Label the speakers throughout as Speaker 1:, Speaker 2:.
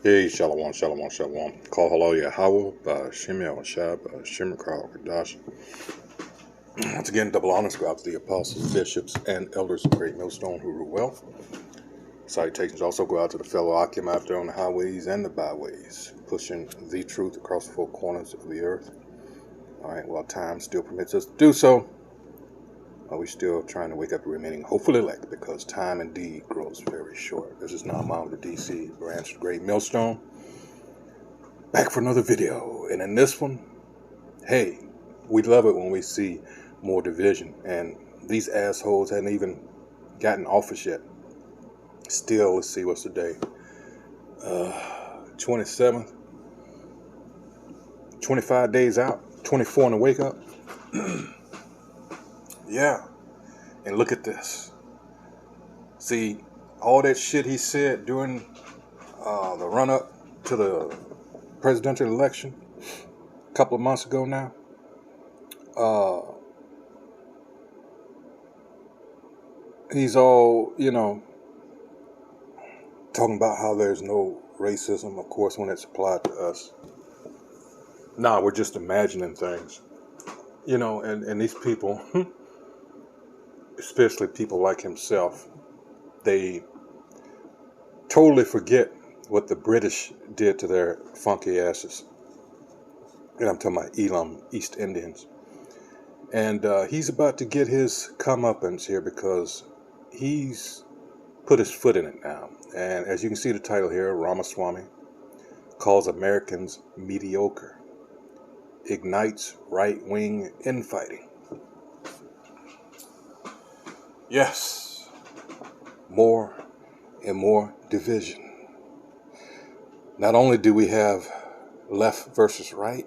Speaker 1: Hey, Shalom, Shalom, Shalom. Call hello, Yahweh, Shemel, Shab, Shemikral, Kadash. Once again, double honors go out to the apostles, bishops, and elders of Great Millstone who rule well. Salutations also go out to the fellow Akim out there on the highways and the byways, pushing the truth across the four corners of the earth. Alright, while time still permits us to do so, we're still trying to wake up the remaining hopeful elect, because time indeed grows very short. This is Nahman with the DC branch of Great Millstone. Back for another video. And in this one, hey, we love it when we see more division. And these assholes hadn't even gotten office yet. Still, let's see what's the day. 27th. 25 days out. 24 on the wake up. Yeah. And look at this. See, all that shit he said during the run-up to the presidential election a couple of months ago now. He's all, talking about how there's no racism, of course, when it's applied to us. Nah, we're just imagining things. And these people, especially people like himself, they totally forget what the British did to their funky asses. And I'm talking about Elam, East Indians. And he's about to get his comeuppance here because he's put his foot in it now. And as you can see the title here, Ramaswamy calls Americans mediocre, ignites right-wing infighting. Yes, more and more division. Not only do we have left versus right,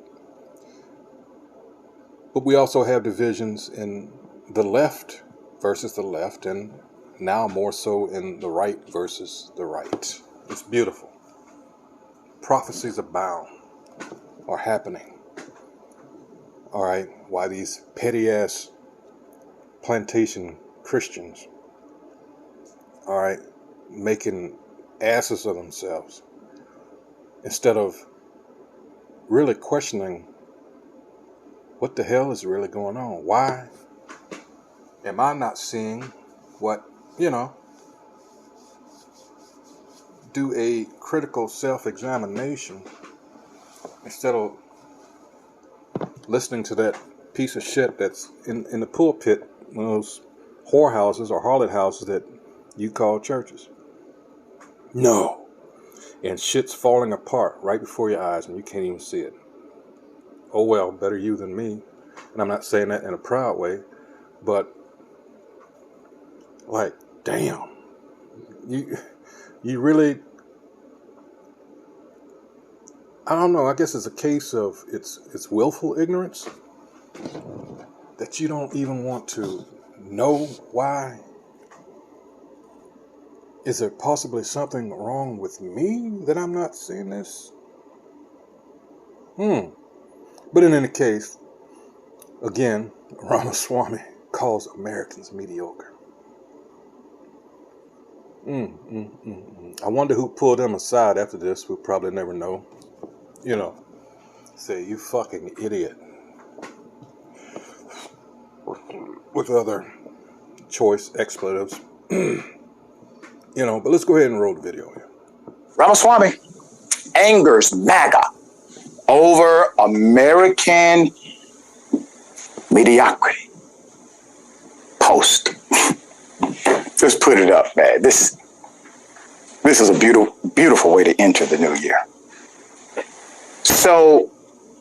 Speaker 1: but we also have divisions in the left versus the left, and now more so in the right versus the right. It's beautiful. Prophecies abound are happening. All right, why these petty-ass plantation Christians, all right, making asses of themselves instead of really questioning what the hell is really going on. Why am I not seeing what, do a critical self-examination instead of listening to that piece of shit that's in the pulpit, one of those whorehouses or harlot houses that you call churches. No. And shit's falling apart right before your eyes and you can't even see it. Oh well, better you than me. And I'm not saying that in a proud way, but like, damn. You really, I don't know, I guess it's a case of it's willful ignorance that you don't even want to know why. Is there possibly something wrong with me that I'm not seeing this? But in any case, again, Ramaswamy calls Americans mediocre. I wonder who pulled him aside after this. We'll probably never know. Say, you fucking idiot. With other choice expletives. But let's go ahead and roll the video here.
Speaker 2: Ramaswamy angers MAGA over American mediocrity. Post. Just put it up, man. This is a beautiful way to enter the new year. So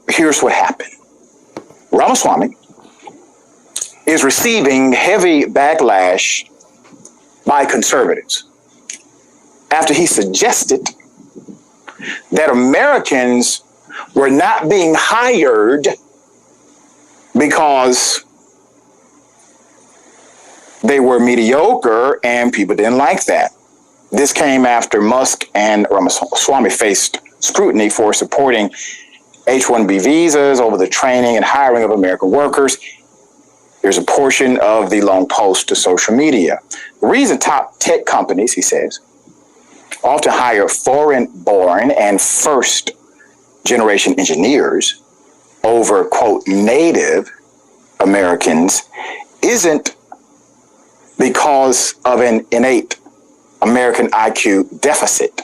Speaker 2: here's what happened. Ramaswamy is receiving heavy backlash by conservatives after he suggested that Americans were not being hired because they were mediocre and people didn't like that. This came after Musk and Ramaswamy faced scrutiny for supporting H-1B visas over the training and hiring of American workers. Here's a portion of the long post to social media. The reason top tech companies, he says, often hire foreign-born and first-generation engineers over, quote, Native Americans isn't because of an innate American IQ deficit,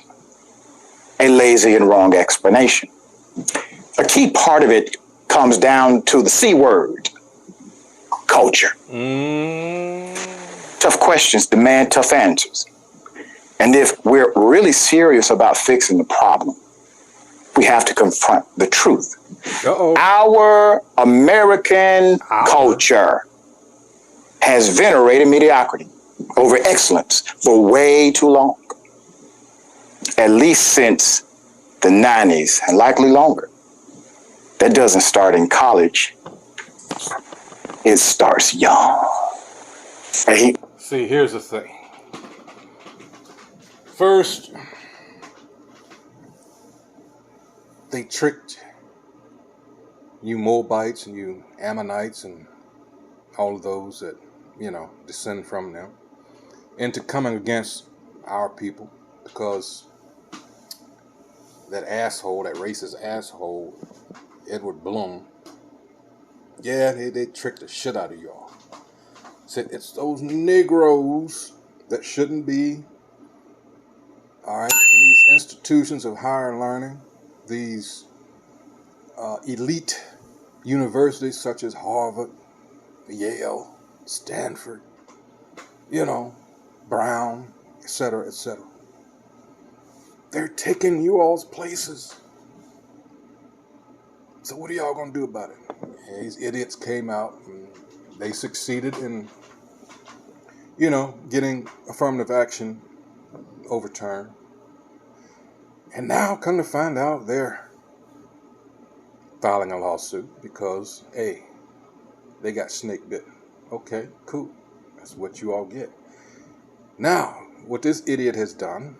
Speaker 2: a lazy and wrong explanation. A key part of it comes down to the C word, culture. Tough questions demand tough answers. And if we're really serious about fixing the problem, we have to confront the truth. Our American culture has venerated mediocrity over excellence for way too long, at least since the 90s and likely longer. That doesn't start in college. It starts young.
Speaker 1: See, here's the thing. First, they tricked you Moabites and you Ammonites and all of those that, descend from them into coming against our people because that racist asshole, Edward Blum, they tricked the shit out of y'all. Said it's those Negroes that shouldn't be, all right, in these institutions of higher learning, these elite universities such as Harvard, Yale, Stanford, Brown, etc., etc. They're taking you all's places. So what are y'all going to do about it? And these idiots came out and they succeeded in, getting affirmative action overturned. And now, come to find out, they're filing a lawsuit because, hey, they got snake bitten. Okay, cool. That's what you all get. Now, what this idiot has done,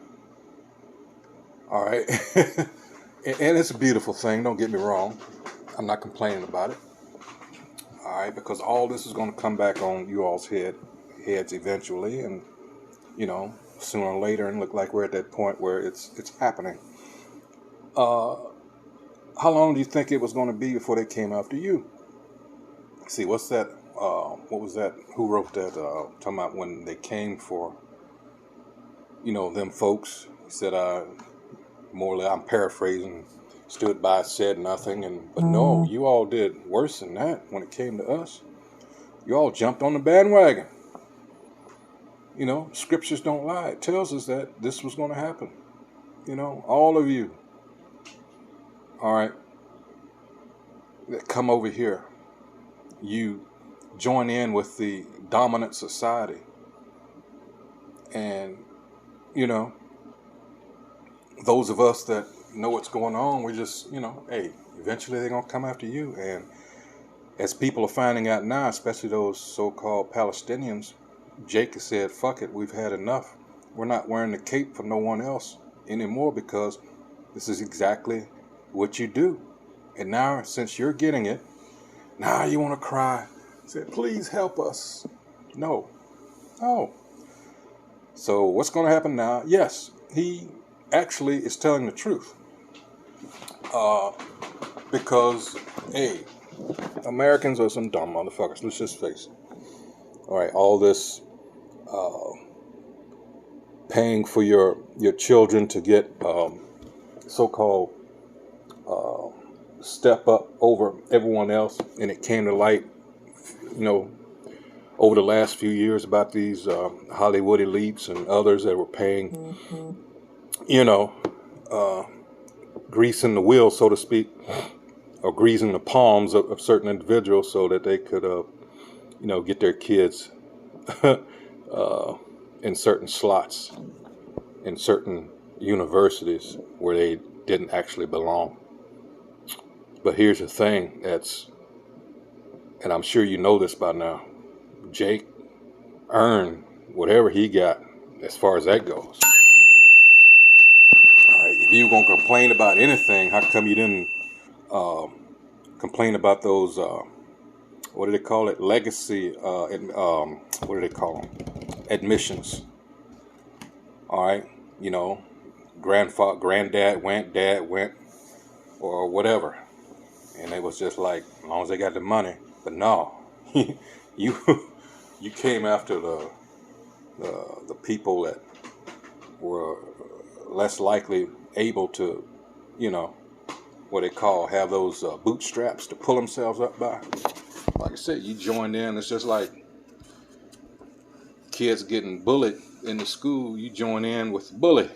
Speaker 1: all right, and it's a beautiful thing, don't get me wrong. I'm not complaining about it. All right, because all this is going to come back on you all's heads eventually, and, sooner or later, and look like we're at that point where it's happening. How long do you think it was going to be before they came after you? See, what's that? What was that? Who wrote that? Talking about when they came for, them folks. He said, more or less, I'm paraphrasing, stood by, said nothing, but no, you all did worse than that when it came to us. You all jumped on the bandwagon. Scriptures don't lie. It tells us that this was going to happen. All of you. All right. That come over here. You join in with the dominant society. And, those of us that know what's going on, we just, hey, eventually they're going to come after you. And as people are finding out now, especially those so-called Palestinians, Jake has said, fuck it, we've had enough. We're not wearing the cape for no one else anymore because this is exactly what you do. And now, since you're getting it, now you want to cry. Say, please help us. No. So what's going to happen now? Yes, he actually is telling the truth. Because, hey, Americans are some dumb motherfuckers. Let's just face it. All right, all this paying for your children to get so-called step up over everyone else, and it came to light, over the last few years about these Hollywood elites and others that were paying, greasing the wheel, so to speak, or greasing the palms of certain individuals so that they could, get their kids in certain slots, in certain universities where they didn't actually belong. But here's the thing and I'm sure you know this by now, Jake earned whatever he got as far as that goes. All right, if you were going to complain about anything, how come you didn't complain about those, what do they call it? Legacy, what do they call them? Admissions. All right, granddad went, dad went, or whatever. And they was just like, as long as they got the money. But no, you you came after the people that were less likely able to, you know, what they call have those bootstraps to pull themselves up by. Like I said, you joined in. It's just like kids getting bullied in the school. You join in with the bully,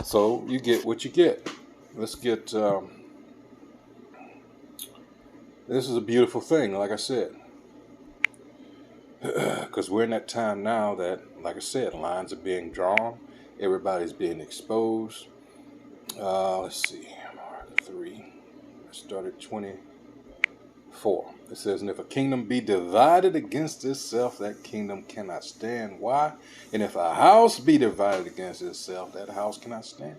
Speaker 1: so you get what you get. Let's get. This is a beautiful thing, like I said, because we're in that time now that, like I said, lines are being drawn. Everybody's being exposed. Let's see, Mark 3. I started 24. It says, and if a kingdom be divided against itself, that kingdom cannot stand. Why? And if a house be divided against itself, that house cannot stand.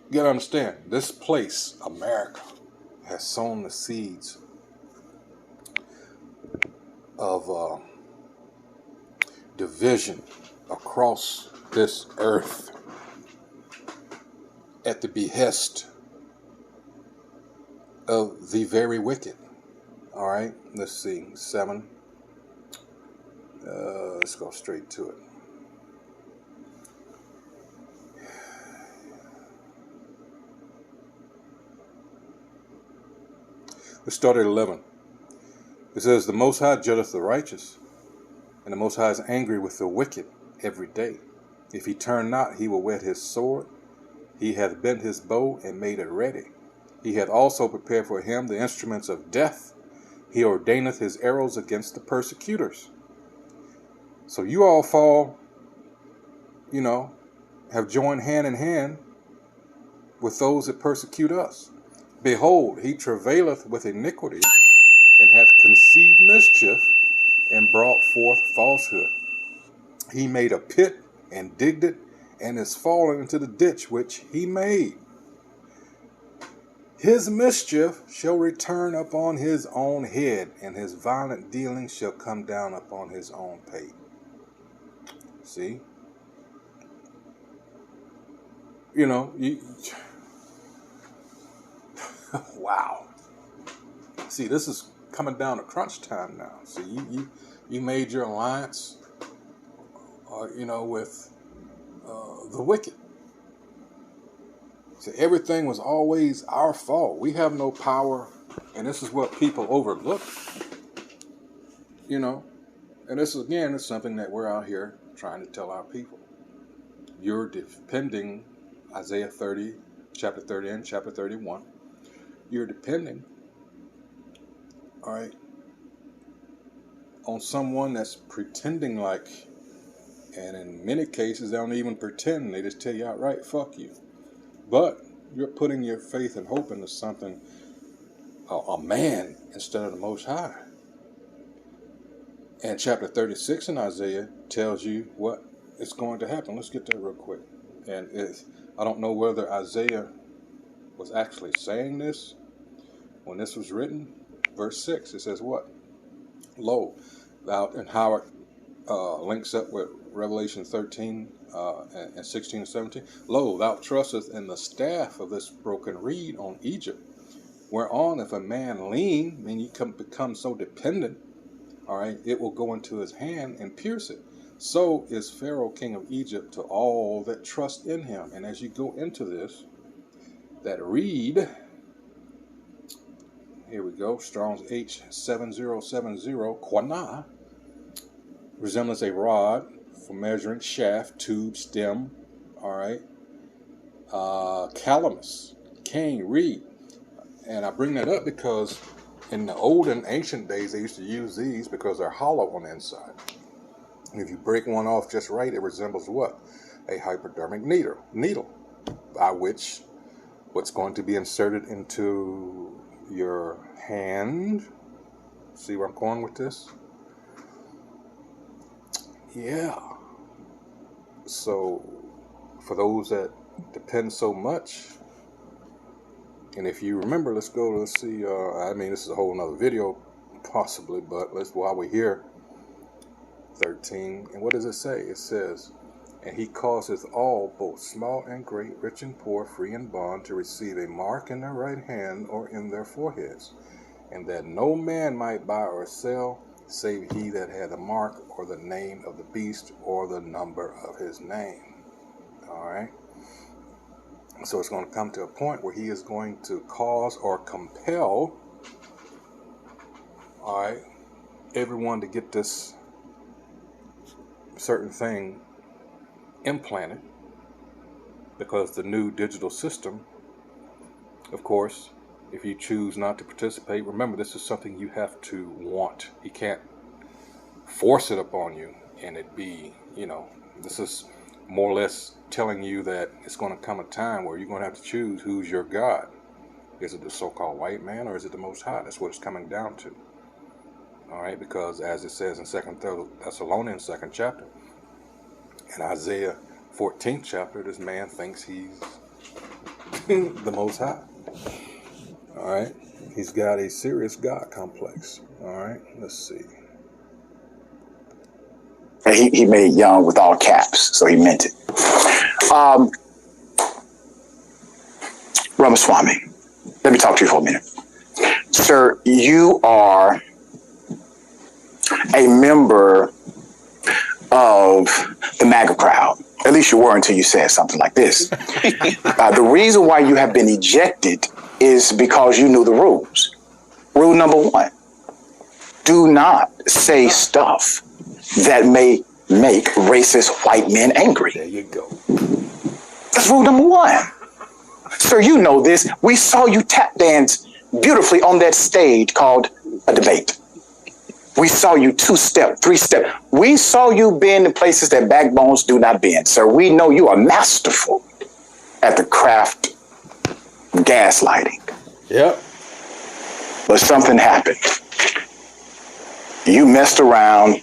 Speaker 1: You gotta understand, this place, America, has sown the seeds of division across this earth at the behest of the very wicked. All right, let's see, 7. Let's go straight to it. Let's start at 11. It says, the Most High judgeth the righteous, and the Most High is angry with the wicked every day. If he turn not, he will whet his sword. He hath bent his bow and made it ready. He hath also prepared for him the instruments of death. He ordaineth his arrows against the persecutors. So you all fall, you know, have joined hand in hand with those that persecute us. Behold, he travaileth with iniquity, and hath conceived mischief, and brought forth falsehood. He made a pit, and digged it, and is fallen into the ditch which he made. His mischief shall return upon his own head, and his violent dealings shall come down upon his own pate. See? You know, wow. See, this is coming down to crunch time now. See, you made your alliance, you know, with the wicked. So everything was always our fault. We have no power, and this is what people overlook. You know, and this again is something that we're out here trying to tell our people. You're depending, Isaiah 30, chapter 30 and chapter 31. You're depending, all right, on someone that's pretending like, and in many cases they don't even pretend. They just tell you outright, fuck you. But you're putting your faith and hope into something, a man instead of the Most High. And chapter 36 in Isaiah tells you what is going to happen. Let's get there real quick. And I don't know whether Isaiah was actually saying this when this was written. Verse 6, it says what? Lo, thou, and how it links up with Revelation 13 and 16 and 17. Lo, thou trustest in the staff of this broken reed on Egypt, whereon if a man lean, I mean, you become so dependent, all right, it will go into his hand and pierce it. So is Pharaoh, king of Egypt, to all that trust in him. And as you go into this, that reed, here we go, Strong's H7070, Quanah, resembles a rod for measuring, shaft, tube, stem, all right, calamus, cane, reed. And I bring that up because in the old and ancient days, they used to use these because they're hollow on the inside. And if you break one off just right, it resembles what? A hypodermic needle, by which what's going to be inserted into your hand. See where I'm going with this? Yeah. So for those that depend so much, and if you remember, let's see, I mean, this is a whole nother video possibly, but while we're here, 13, and what does it say? It says, And he causeth all, both small and great, rich and poor, free and bond, to receive a mark in their right hand or in their foreheads, and that no man might buy or sell, save he that had the mark, or the name of the beast, or the number of his name. All right? So it's going to come to a point where he is going to cause or compel, all right, everyone to get this certain thing implanted, because the new digital system, of course, if you choose not to participate, remember, this is something you have to want. You can't force it upon you and it be, this is more or less telling you that it's going to come a time where you're going to have to choose who's your God. Is it the so-called white man, or is it the Most High? That's what it's coming down to. All right, because as it says in 2 Thessalonians 2nd chapter, in Isaiah 14th chapter, this man thinks he's the Most High. All right, he's got a serious God complex. All right, let's see.
Speaker 2: He made young with all caps, so he meant it. Ramaswamy, let me talk to you for a minute. Sir, you are a member of the MAGA crowd. At least you were until you said something like this. The reason why you have been ejected is because you knew the rules. Rule number 1, do not say stuff that may make racist white men angry.
Speaker 1: There you go.
Speaker 2: That's rule number 1. Sir, you know this. We saw you tap dance beautifully on that stage called a debate. We saw you 2-step, 3-step. We saw you bend in places that backbones do not bend. Sir, we know you are masterful at the craft of gaslighting.
Speaker 1: Yep.
Speaker 2: But something happened. You messed around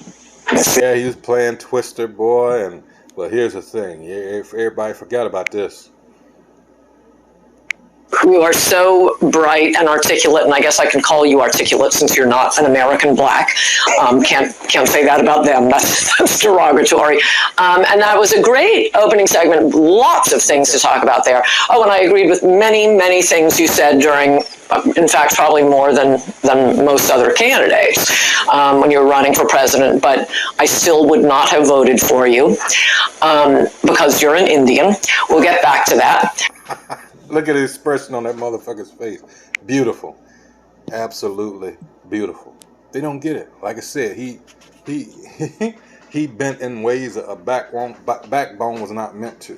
Speaker 2: and said,
Speaker 1: yeah, he was playing Twister, boy. But here's the thing. Everybody forgot about this.
Speaker 3: You are so bright and articulate, and I guess I can call you articulate since you're not an American black. Can't say that about them. That's derogatory. And that was a great opening segment. Lots of things to talk about there. Oh, and I agreed with many things you said during, in fact, probably more than most other candidates when you were running for president. But I still would not have voted for you because you're an Indian. We'll get back to that.
Speaker 1: Look at the expression on that motherfucker's face. Beautiful. Absolutely beautiful. They don't get it. Like I said, he bent in ways a backbone was not meant to,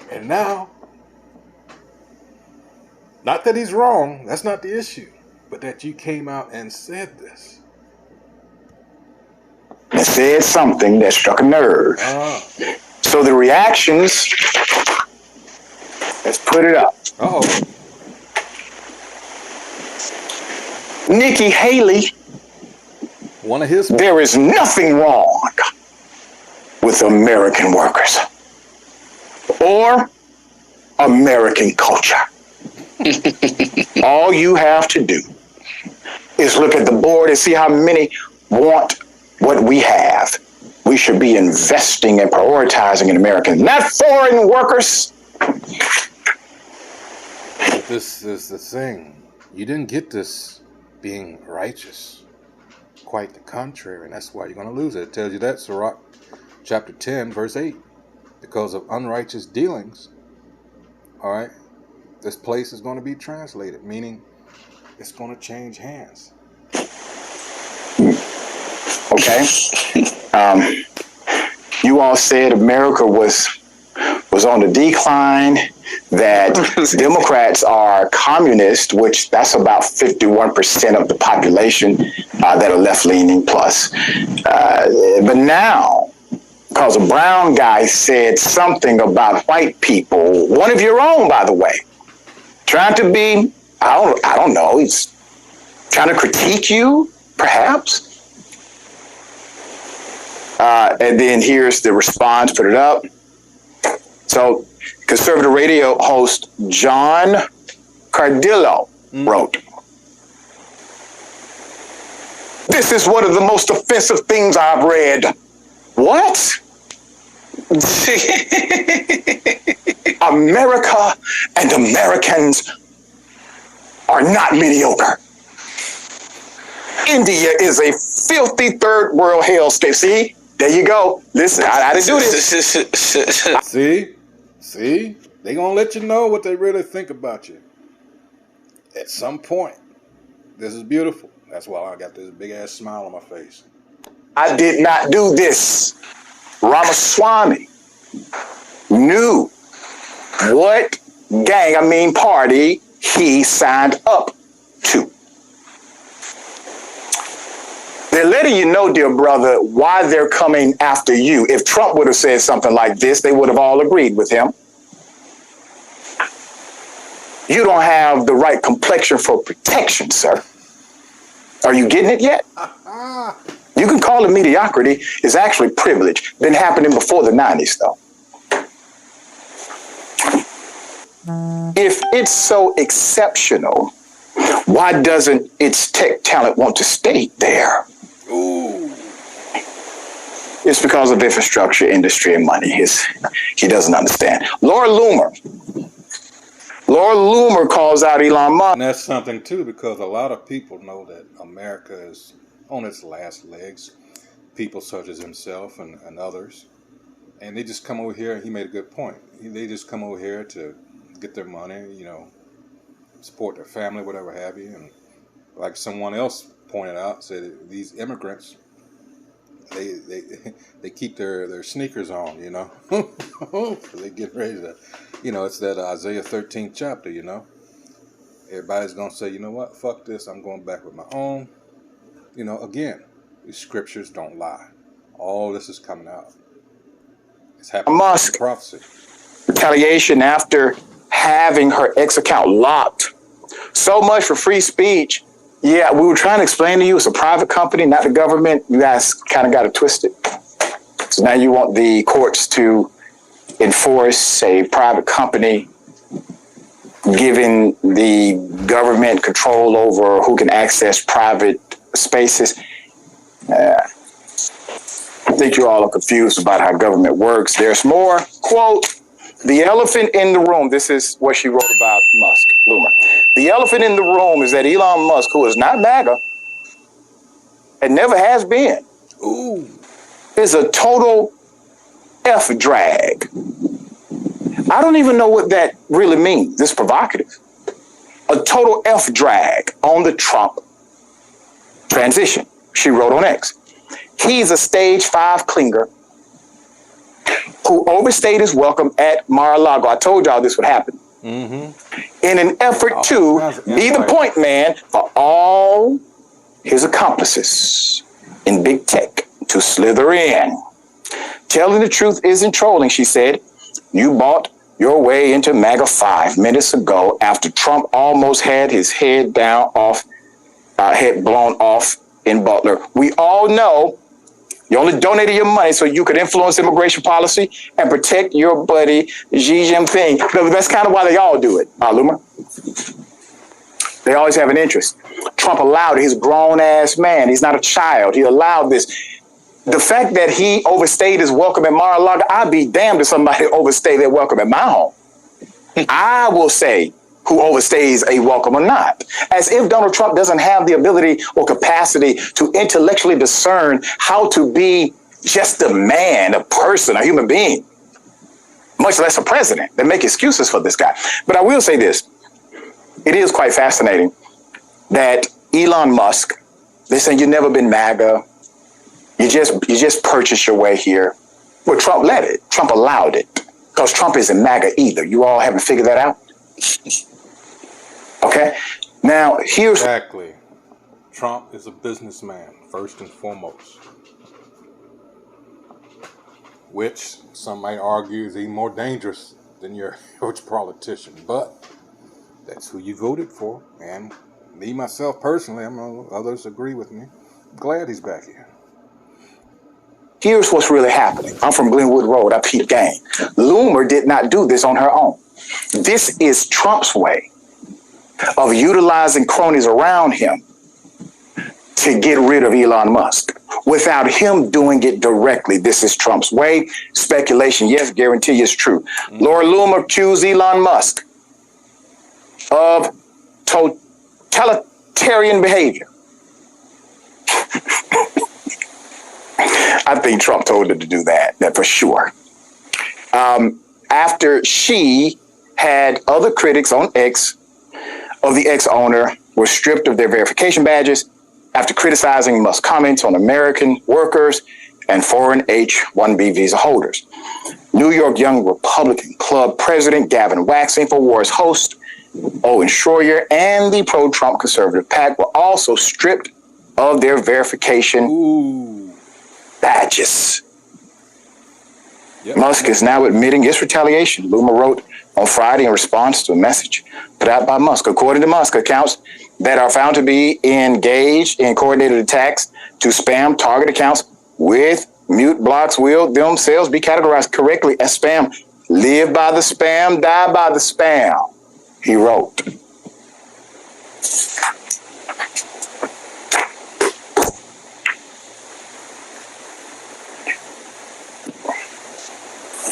Speaker 1: and now, not that he's wrong, that's not the issue, but that you came out and said this.
Speaker 2: and said something that struck a nerve. So the reactions, let's put it up.
Speaker 1: Uh-oh.
Speaker 2: Nikki Haley,
Speaker 1: One of his.
Speaker 2: there is nothing wrong with American workers or American culture. All you have to do is look at the board and see how many want what we have. We should be investing and prioritizing in Americans, not foreign workers.
Speaker 1: But this is the thing. You didn't get this being righteous. Quite the contrary, and that's why you're going to lose it. It tells you that, Sirach chapter 10, verse 8. Because of unrighteous dealings, all right, this place is going to be translated, meaning it's going to change hands.
Speaker 2: Okay. You all said America was on the decline, that Democrats are communist, which that's about 51% of the population that are left-leaning plus. But now, because a brown guy said something about white people, one of your own, by the way, trying to be, I don't know, he's trying to critique you, perhaps. And then here's the response, put it up. So, conservative radio host John Cardillo wrote, This is one of the most offensive things I've read. What? America and Americans are not mediocre. India is a filthy third world hellscape. See, there you go. Listen, I didn't do this.
Speaker 1: See, they gonna let you know what they really think about you. At some point, this is beautiful. That's why I got this big ass smile on my face.
Speaker 2: I did not do this. Ramaswamy knew what party he signed up to. They're letting you know, dear brother, why they're coming after you. If Trump would have said something like this, they would have all agreed with him. You don't have the right complexion for protection, sir. Are you getting it yet? You can call it mediocrity. It's actually privilege. Been happening before the 90s, though. If it's so exceptional, why doesn't its tech talent want to stay there?
Speaker 1: Ooh.
Speaker 2: It's because of infrastructure, industry, and money. He doesn't understand. Laura Loomer calls out Elon Musk.
Speaker 1: And that's something, too, because a lot of people know that America is on its last legs. People such as himself and others. And they just come over here, and he made a good point. They just come over here to get their money, support their family, whatever have you. And like someone else pointed out, said these immigrants, they keep their sneakers on, they get ready to, it's that Isaiah 13th chapter, Everybody's going to say, you know what, fuck this, I'm going back with my own. Again, these scriptures don't lie. All this is coming out. It's happening.
Speaker 2: Musk
Speaker 1: Prophecy.
Speaker 2: Retaliation after having her ex account locked. So much for free speech. Yeah, we were trying to explain to you it's a private company, not the government. You guys kind of got it twisted. So now you want the courts to enforce a private company, giving the government control over who can access private spaces. I think you all are confused about how government works. There's more. Quote, the elephant in the room. This is what she wrote about Musk, Loomer. The elephant in the room is that Elon Musk, who is not MAGA, and never has been, is a total F drag. I don't even know what that really means. It's provocative. A total F drag on the Trump transition, she wrote on X. He's a stage 5 clinger who overstayed his welcome at Mar-a-Lago. I told y'all this would happen. Mm-hmm. In an effort to be the point man for all his accomplices in big tech to slither in. Telling the truth isn't trolling, she said. You bought your way into MAGA 5 minutes ago after Trump almost had his head blown off in Butler. We all know you only donated your money so you could influence immigration policy and protect your buddy Xi Jinping. That's kind of why they all do it, Loomer. They always have an interest. Trump allowed it. He's a grown-ass man. He's not a child. He allowed this. The fact that he overstayed his welcome at Mar-a-Lago, I'd be damned if somebody overstayed their welcome at my home. I will say who overstays a welcome or not. As if Donald Trump doesn't have the ability or capacity to intellectually discern how to be just a man, a person, a human being, much less a president. They make excuses for this guy. But I will say this. It is quite fascinating that Elon Musk, they say you've never been MAGA. You just purchased your way here. Well, Trump let it. Trump allowed it. Because Trump isn't MAGA either. You all haven't figured that out? Okay? Now, here's...
Speaker 1: Exactly. Trump is a businessman, first and foremost. Which some might argue is even more dangerous than your average politician. But that's who you voted for. And me, myself, personally, I know others agree with me. I'm glad he's back here.
Speaker 2: Here's what's really happening. I'm from Glenwood Road. I peep game. Loomer did not do this on her own. This is Trump's way of utilizing cronies around him to get rid of Elon Musk without him doing it directly. This is Trump's way. Speculation, yes, guarantee it's true. Laura Loomer accused Elon Musk of totalitarian behavior. I think Trump told her to do that for sure. After she had other critics on X of the ex-owner were stripped of their verification badges after criticizing Musk's comments on American workers and foreign H-1B visa holders. New York Young Republican Club President Gavin Wax, InfoWars host Owen Schroyer, and the pro-Trump conservative PAC were also stripped of their verification badges. Yep. Musk is now admitting its retaliation, Loomer wrote on Friday in response to a message put out by Musk. According to Musk, accounts that are found to be engaged in coordinated attacks to spam target accounts with mute blocks will themselves be categorized correctly as spam. Live by the spam, die by the spam, he wrote.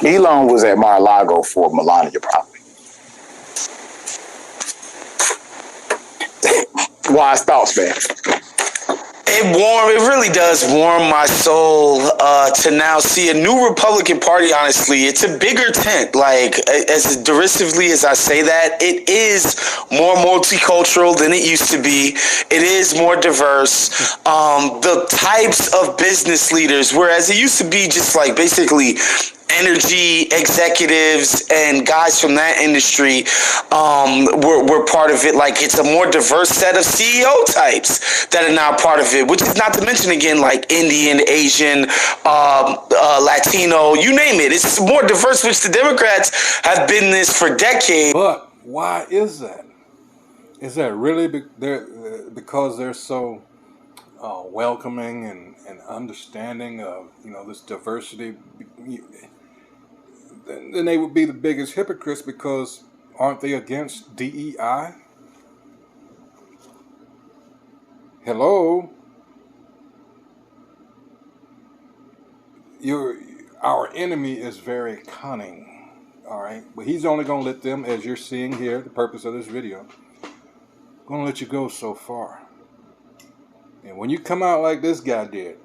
Speaker 2: Elon was at Mar-a-Lago for Melania, probably. Wise thoughts, man.
Speaker 4: It really does warm my soul to now see a new Republican Party. Honestly, it's a bigger tent. Like, as derisively as I say that, it is more multicultural than it used to be. It is more diverse. The types of business leaders, whereas it used to be just like basically energy executives and guys from that industry were part of it. Like, it's a more diverse set of CEO types that are now part of it, which is not to mention, again, like Indian, Asian, Latino, you name it. It's more diverse, which the Democrats have been this for decades.
Speaker 1: But why is that? Is that really because they're so welcoming and understanding of, this diversity? Then they would be the biggest hypocrites, because aren't they against DEI? Hello? Our enemy is very cunning, all right? But he's only going to let them, as you're seeing here, the purpose of this video, going to let you go so far. And when you come out like this guy did,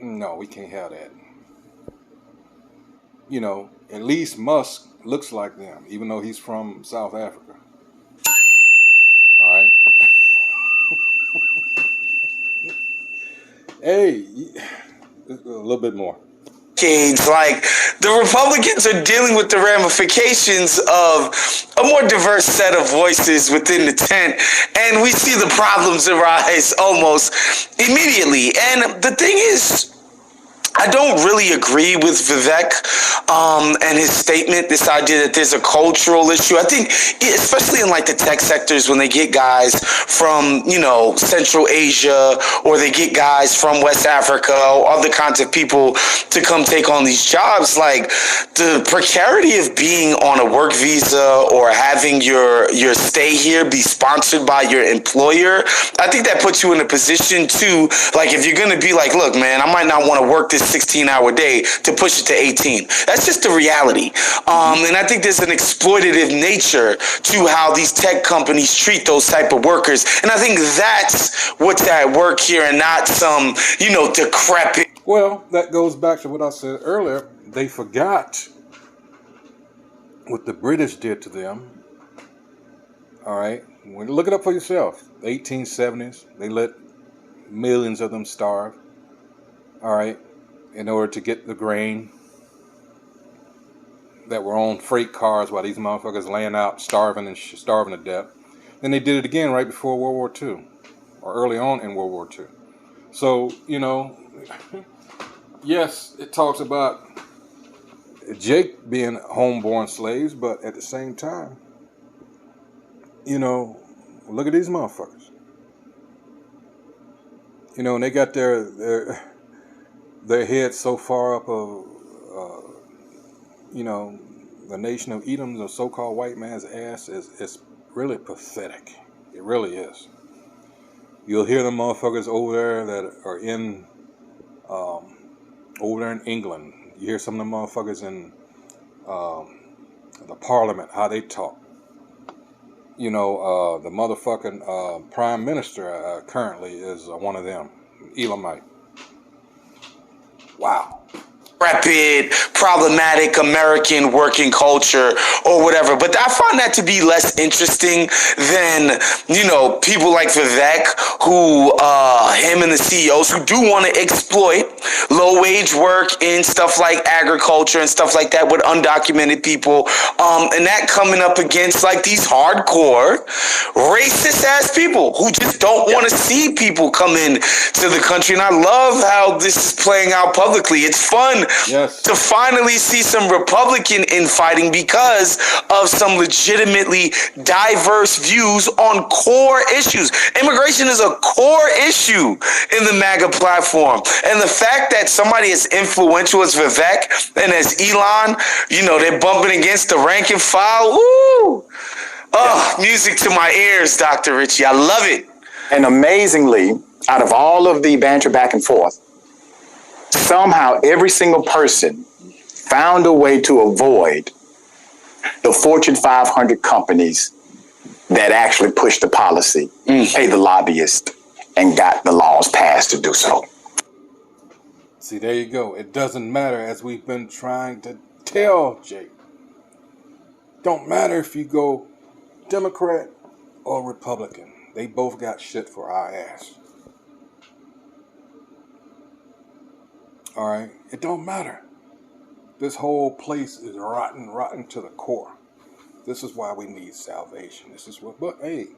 Speaker 1: no, we can't have that. At least Musk looks like them, even though he's from South Africa. All right. Hey, a little bit more.
Speaker 4: Like, the Republicans are dealing with the ramifications of a more diverse set of voices within the tent, and we see the problems arise almost immediately. And the thing is, I don't really agree with Vivek and his statement, this idea that there's a cultural issue. I think, especially in like the tech sectors, when they get guys from, Central Asia, or they get guys from West Africa, or other kinds of people to come take on these jobs, like the precarity of being on a work visa or having your stay here be sponsored by your employer, I think that puts you in a position to, like, if you're going to be like, look, man, I might not want to work this 16-hour day, to push it to 18. That's just the reality. And I think there's an exploitative nature to how these tech companies treat those type of workers. And I think that's what's at work here, and not some, decrepit.
Speaker 1: Well, that goes back to what I said earlier. They forgot what the British did to them. All right? Look it up for yourself. The 1870s, they let millions of them starve. All right? In order to get the grain that were on freight cars while these motherfuckers laying out starving to death. Then they did it again right before World War II, or early on in World War II. So, yes, it talks about Jake being homeborn slaves, but at the same time, look at these motherfuckers. And they got their heads so far up of, the nation of Edom's, or so-called white man's ass, is really pathetic. It really is. You'll hear the motherfuckers over there that are in, over there in England. You hear some of the motherfuckers in the parliament, how they talk. You know, the motherfucking prime minister currently is one of them, Elamite. Wow.
Speaker 4: Rapid, problematic American working culture or whatever. But I find that to be less interesting than, you know, people like Vivek, who, him and the CEOs who do want to exploit low wage work in stuff like agriculture and stuff like that with undocumented people. And that coming up against like these hardcore racist ass people who just don't want to see people come in to the country. And I love how this is playing out publicly. It's fun to finally see some Republican infighting because of some legitimately diverse views on core issues. Immigration is a core issue in the MAGA platform. And the fact that somebody as influential as Vivek and as Elon, you know, they're bumping against the rank and file. Ooh. Oh, music to my ears, Dr. Richie. I love it.
Speaker 2: And amazingly, out of all of the banter back and forth, somehow every single person found a way to avoid the Fortune 500 companies that actually pushed the policy, paid the lobbyist, and got the laws passed to do so.
Speaker 1: See, there you go. It doesn't matter, as we've been trying to tell Jake. Don't matter if you go Democrat or Republican. They both got shit for our ass. Alright? It don't matter. This whole place is rotten to the core. This is why we need salvation. This is what, but hey,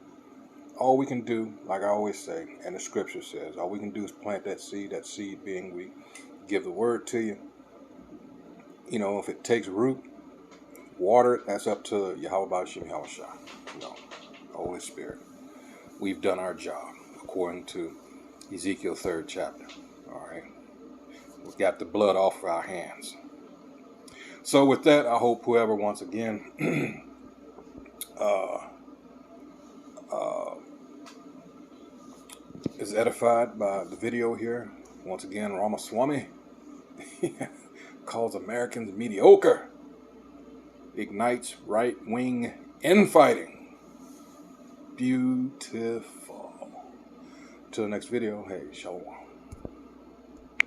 Speaker 1: all we can do, like I always say, and the scripture says, all we can do is plant that seed being we give the word to you. You know, if it takes root, water it, that's up to Yahweh Bashim Yahushua. You know, Holy Spirit. We've done our job, according to Ezekiel 3rd chapter. Alright? We've got the blood off of our hands. So with that, I hope whoever, once again, is edified by the video here. Once again, Ramaswamy calls Americans mediocre. Ignites right-wing infighting. Beautiful. Till the next video, hey, shalom.